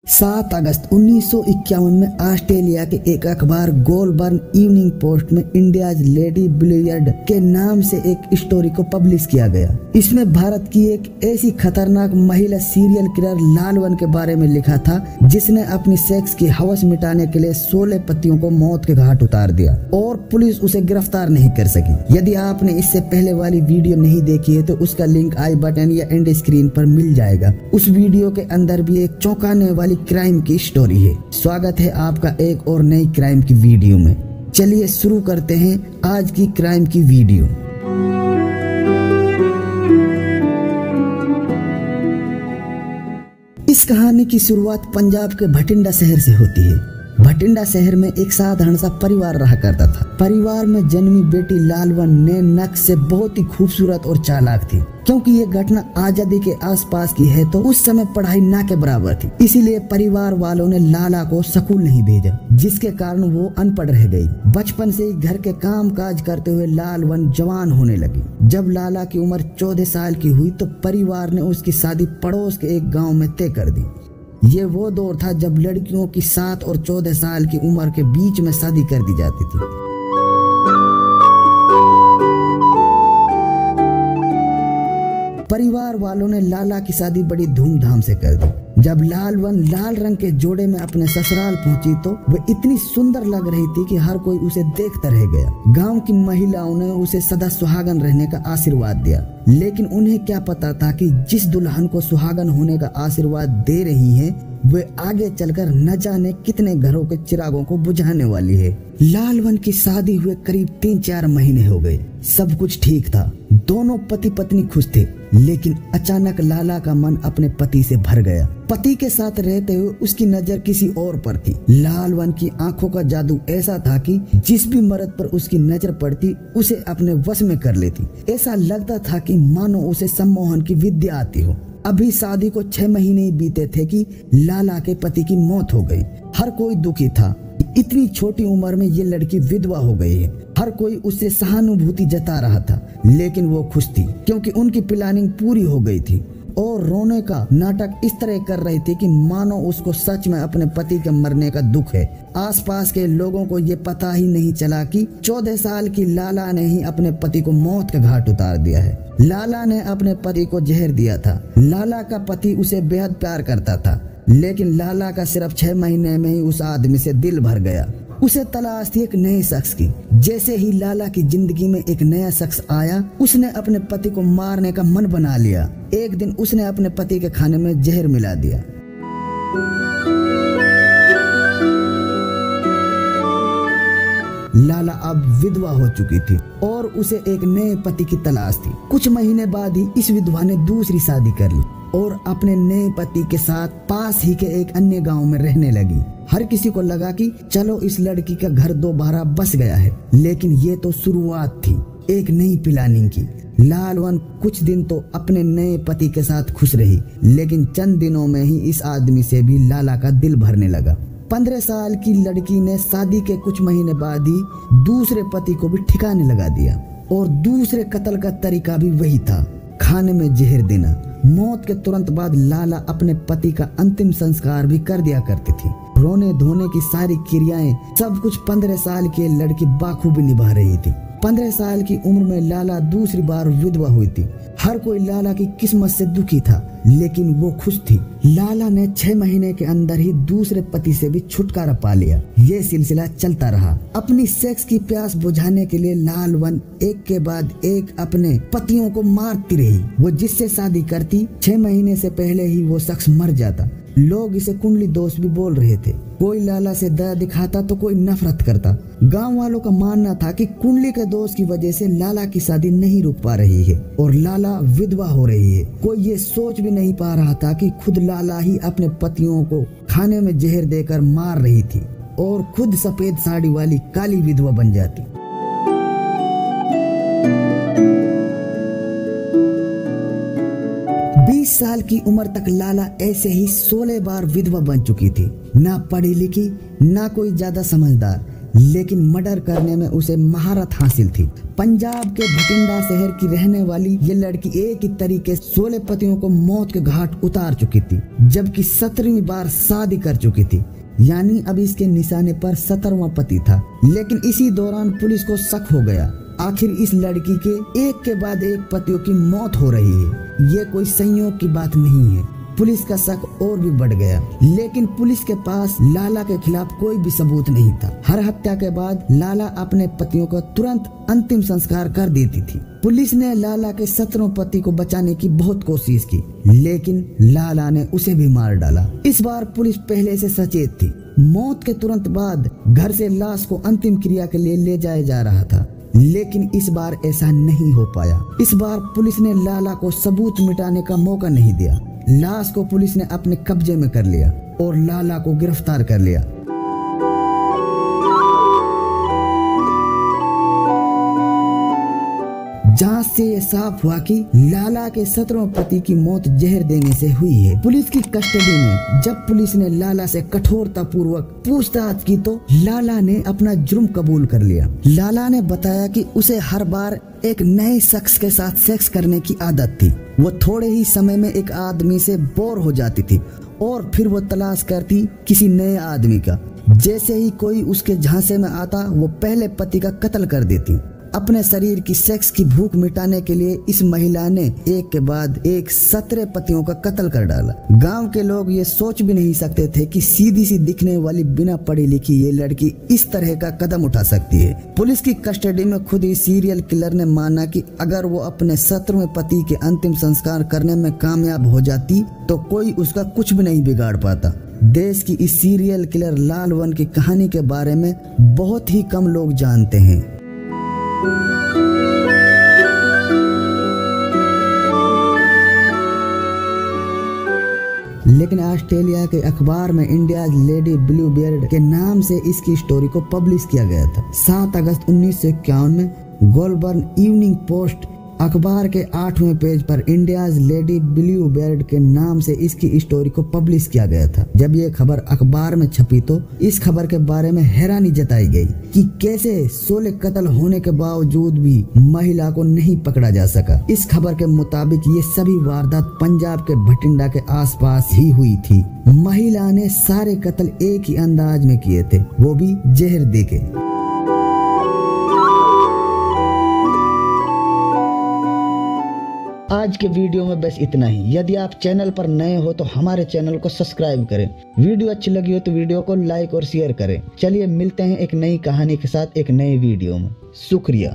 7 अगस्त 1951 में ऑस्ट्रेलिया के एक अखबार गोलबर्न इवनिंग पोस्ट में इंडियाज लेडी बिलियर्ड के नाम से एक स्टोरी को पब्लिश किया गया। इसमें भारत की एक ऐसी खतरनाक महिला सीरियल किलर लालवन के बारे में लिखा था जिसने अपनी सेक्स की हवस मिटाने के लिए 16 पतियों को मौत के घाट उतार दिया और पुलिस उसे गिरफ्तार नहीं कर सकी। यदि आपने इससे पहले वाली वीडियो नहीं देखी है तो उसका लिंक आई बटन या एंड स्क्रीन पर मिल जाएगा। उस वीडियो के अंदर भी एक चौंकाने वाली क्राइम की स्टोरी है। स्वागत है आपका एक और नई क्राइम की वीडियो में। चलिए शुरू करते हैं आज की क्राइम की वीडियो। इस कहानी की शुरुआत पंजाब के भटिंडा शहर से होती है। भटिंडा शहर में एक साधारण सा परिवार रहा करता था। परिवार में जन्मी बेटी लालवन ने नक्श से बहुत ही खूबसूरत और चालाक थी। क्योंकि ये घटना आजादी के आसपास की है तो उस समय पढ़ाई ना के बराबर थी, इसीलिए परिवार वालों ने लाला को स्कूल नहीं भेजा, जिसके कारण वो अनपढ़ रह गई। बचपन से ही घर के काम काज करते हुए लालवन जवान होने लगी। जब लाला की उम्र 14 साल की हुई तो परिवार ने उसकी शादी पड़ोस के एक गाँव में तय कर दी। ये वो दौर था जब लड़कियों की 7 और 14 साल की उम्र के बीच में शादी कर दी जाती थी। परिवार वालों ने लाला की शादी बड़ी धूमधाम से कर दी। जब लालवन लाल रंग के जोड़े में अपने ससुराल पहुंची तो वह इतनी सुंदर लग रही थी कि हर कोई उसे देखता रह गया। गांव की महिलाओं ने उसे सदा सुहागन रहने का आशीर्वाद दिया, लेकिन उन्हें क्या पता था कि जिस दुल्हन को सुहागन होने का आशीर्वाद दे रही है वे आगे चलकर न जाने कितने घरों के चिरागों को बुझाने वाली है। लालवन की शादी हुए करीब 3-4 महीने हो गए। सब कुछ ठीक था, दोनों पति पत्नी खुश थे, लेकिन अचानक लाला का मन अपने पति से भर गया। पति के साथ रहते हुए उसकी नजर किसी और पर थी। लालवन की आंखों का जादू ऐसा था कि जिस भी मर्द पर उसकी नजर पड़ती उसे अपने वश में कर लेती। ऐसा लगता था कि मानो उसे सम्मोहन की विद्या आती हो। अभी शादी को 6 महीने ही बीते थे कि लाला के पति की मौत हो गई। हर कोई दुखी था, इतनी छोटी उम्र में ये लड़की विधवा हो गई है। हर कोई उससे सहानुभूति जता रहा था, लेकिन वो खुश थी क्योंकि उनकी प्लानिंग पूरी हो गई थी और रोने का नाटक इस तरह कर रही थी कि मानो उसको सच में अपने पति के मरने का दुख है। आसपास के लोगों को ये पता ही नहीं चला कि 14 साल की लाला ने ही अपने पति को मौत के घाट उतार दिया है। लाला ने अपने पति को जहर दिया था। लाला का पति उसे बेहद प्यार करता था, लेकिन लाला का सिर्फ 6 महीने में ही उस आदमी से दिल भर गया। उसे तलाश थी एक नए शख्स की। जैसे ही लाला की जिंदगी में एक नया शख्स आया, उसने अपने पति को मारने का मन बना लिया। एक दिन उसने अपने पति के खाने में जहर मिला दिया। लाला अब विधवा हो चुकी थी और उसे एक नए पति की तलाश थी। कुछ महीने बाद ही इस विधवा ने दूसरी शादी कर ली और अपने नए पति के साथ पास ही के एक अन्य गांव में रहने लगी। हर किसी को लगा कि चलो इस लड़की का घर दोबारा बस गया है, लेकिन ये तो शुरुआत थी एक नई प्लानिंग की। लालवन कुछ दिन तो अपने नए पति के साथ खुश रही, लेकिन चंद दिनों में ही इस आदमी से भी लाला का दिल भरने लगा। 15 साल की लड़की ने शादी के कुछ महीने बाद ही दूसरे पति को भी ठिकाने लगा दिया और दूसरे कत्ल का तरीका भी वही था, खाने में जहर देना। मौत के तुरंत बाद लाला अपने पति का अंतिम संस्कार भी कर दिया करती थी। रोने धोने की सारी क्रियाएं सब कुछ 15 साल की लड़की बाखूबी निभा रही थी। 15 साल की उम्र में लाला दूसरी बार विधवा हुई थी। हर कोई लाला की किस्मत से दुखी था, लेकिन वो खुश थी। लाला ने 6 महीने के अंदर ही दूसरे पति से भी छुटकारा पा लिया। ये सिलसिला चलता रहा। अपनी सेक्स की प्यास बुझाने के लिए लालवन एक के बाद एक अपने पतियों को मारती रही। वो जिससे शादी करती 6 महीने से पहले ही वो शख्स मर जाता। लोग इसे कुंडली दोष भी बोल रहे थे। कोई लाला से दया दिखाता तो कोई नफरत करता। गांव वालों का मानना था कि कुंडली के दोष की वजह से लाला की शादी नहीं रुक पा रही है और लाला विधवा हो रही है। कोई ये सोच भी नहीं पा रहा था कि खुद लाला ही अपने पतियों को खाने में जहर देकर मार रही थी और खुद सफेद साड़ी वाली काली विधवा बन जाती। साल की उम्र तक लाला ऐसे ही 16 बार विधवा बन चुकी थी। ना पढ़ी लिखी, ना कोई ज्यादा समझदार, लेकिन मर्डर करने में उसे महारत हासिल थी। पंजाब के भटिंडा शहर की रहने वाली ये लड़की एक ही तरीके 16 पतियों को मौत के घाट उतार चुकी थी, जबकि 17वीं बार शादी कर चुकी थी। यानी अब इसके निशाने पर 17वां पति था। लेकिन इसी दौरान पुलिस को शक हो गया, आखिर इस लड़की के एक के बाद एक पतियों की मौत हो रही है, ये कोई संयोग की बात नहीं है। पुलिस का शक और भी बढ़ गया, लेकिन पुलिस के पास लाला के खिलाफ कोई भी सबूत नहीं था। हर हत्या के बाद लाला अपने पतियों को तुरंत अंतिम संस्कार कर देती थी। पुलिस ने लाला के 17वें पति को बचाने की बहुत कोशिश की, लेकिन लाला ने उसे भी मार डाला। इस बार पुलिस पहले से सचेत थी। मौत के तुरंत बाद घर से लाश को अंतिम क्रिया के लिए ले जाया जा रहा था, लेकिन इस बार ऐसा नहीं हो पाया। इस बार पुलिस ने लाला को सबूत मिटाने का मौका नहीं दिया। लाश को पुलिस ने अपने कब्जे में कर लिया और लाला को गिरफ्तार कर लिया। जांच से ये साफ हुआ कि लाला के 17वें पति की मौत जहर देने से हुई है। पुलिस की कस्टडी में जब पुलिस ने लाला से कठोरता पूर्वक पूछताछ की तो लाला ने अपना जुर्म कबूल कर लिया। लाला ने बताया कि उसे हर बार एक नए शख्स के साथ सेक्स करने की आदत थी। वो थोड़े ही समय में एक आदमी से बोर हो जाती थी और फिर वो तलाश करती किसी नए आदमी का। जैसे ही कोई उसके झांसे में आता वो पहले पति का कत्ल कर देती। अपने शरीर की सेक्स की भूख मिटाने के लिए इस महिला ने एक के बाद एक 17 पतियों का कत्ल कर डाला। गांव के लोग ये सोच भी नहीं सकते थे कि सीधी सी दिखने वाली बिना पढ़ी लिखी ये लड़की इस तरह का कदम उठा सकती है। पुलिस की कस्टडी में खुद ही सीरियल किलर ने माना कि अगर वो अपने 17वें पति के अंतिम संस्कार करने में कामयाब हो जाती तो कोई उसका कुछ भी नहीं बिगाड़ पाता। देश की इस सीरियल किलर लालवन की कहानी के बारे में बहुत ही कम लोग जानते हैं। लेकिन ऑस्ट्रेलिया के अखबार में इंडियाज लेडी ब्लू बियर्ड के नाम से इसकी स्टोरी को पब्लिश किया गया था। 7 अगस्त 1951 में गोलबर्न इवनिंग पोस्ट अखबार के 8वें पेज पर इंडियाज लेडी ब्लू बियर्ड के नाम से इसकी स्टोरी को पब्लिश किया गया था। जब ये खबर अखबार में छपी तो इस खबर के बारे में हैरानी जताई गई कि कैसे 16 कत्ल होने के बावजूद भी महिला को नहीं पकड़ा जा सका। इस खबर के मुताबिक ये सभी वारदात पंजाब के भटिंडा के आसपास ही हुई थी। महिला ने सारे कत्ल एक ही अंदाज में किए थे, वो भी जहर देके। आज के वीडियो में बस इतना ही। यदि आप चैनल पर नए हो तो हमारे चैनल को सब्सक्राइब करें। वीडियो अच्छी लगी हो तो वीडियो को लाइक और शेयर करें। चलिए मिलते हैं एक नई कहानी के साथ एक नए वीडियो में। शुक्रिया।